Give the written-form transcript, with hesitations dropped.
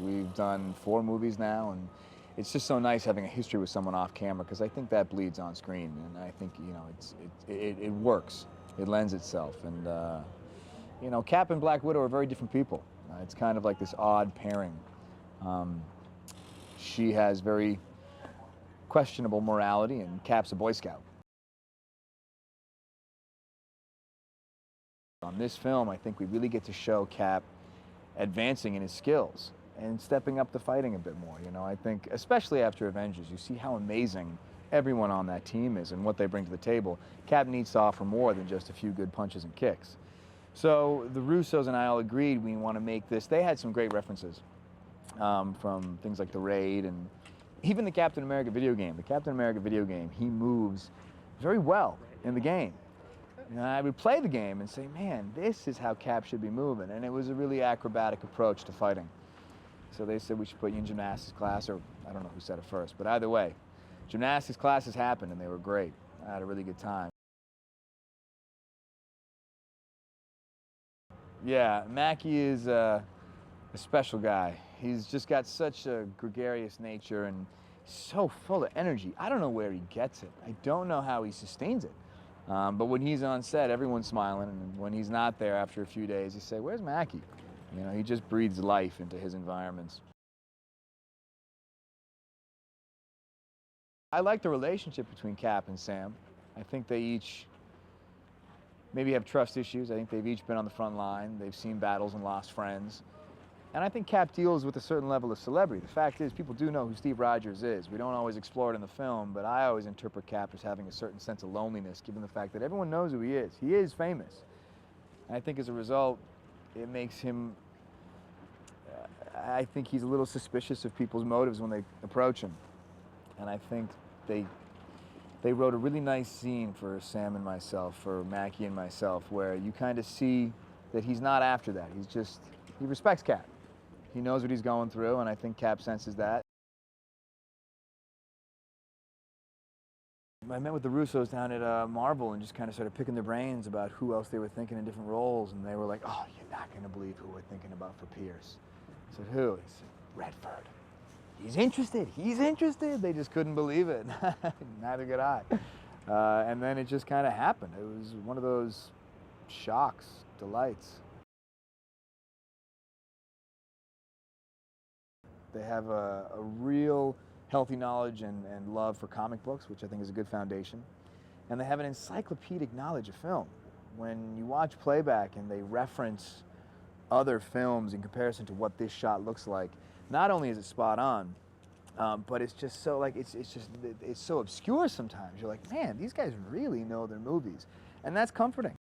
We've done 4 movies now, and it's just so nice having a history with someone off camera, because I think that bleeds on screen, and I think, you know, it works. It lends itself, and you know, Cap and Black Widow are very different people. It's kind of like this odd pairing. She has very questionable morality, and Cap's a Boy Scout. On this film, I think we really get to show Cap advancing in his skills and stepping up the fighting a bit more. You know, I think, especially after Avengers, you see how amazing everyone on that team is and what they bring to the table. Cap needs to offer more than just a few good punches and kicks. So the Russos and I all agreed we want to make this. They had some great references from things like The Raid and even the Captain America video game. The Captain America video game, he moves very well in the game. And I would play the game and say, man, this is how Cap should be moving. And it was a really acrobatic approach to fighting. So they said we should put you in gymnastics class, or I don't know who said it first, but either way, gymnastics classes happened and they were great. I had a really good time. Yeah, Mackie is a special guy. He's just got such a gregarious nature and so full of energy. I don't know where he gets it. I don't know how he sustains it. But when he's on set, everyone's smiling, and when he's not there after a few days, you say, where's Mackie? You know, he just breathes life into his environments. I like the relationship between Cap and Sam. I think they each maybe have trust issues. I think they've each been on the front line. They've seen battles and lost friends. And I think Cap deals with a certain level of celebrity. The fact is, people do know who Steve Rogers is. We don't always explore it in the film, but I always interpret Cap as having a certain sense of loneliness, given the fact that everyone knows who he is. He is famous. And I think as a result, it makes him, I think he's a little suspicious of people's motives when they approach him. And I think they wrote a really nice scene for Sam and myself, for Mackie and myself, where you kind of see that he's not after that. He's just, he respects Cap. He knows what he's going through, and I think Cap senses that. I met with the Russos down at Marvel and just kind of started picking their brains about who else they were thinking in different roles, and they were like, oh, you're not going to believe who we're thinking about for Pierce. I said, who? He said, Redford. He's interested. He's interested. They just couldn't believe it. Neither could I. And then it just kind of happened. It was one of those shocks, delights. They have a real healthy knowledge and love for comic books, which I think is a good foundation. And they have an encyclopedic knowledge of film. When you watch playback and they reference other films in comparison to what this shot looks like, not only is it spot on, but it's just so like, it's so obscure sometimes. You're like, man, these guys really know their movies. And that's comforting.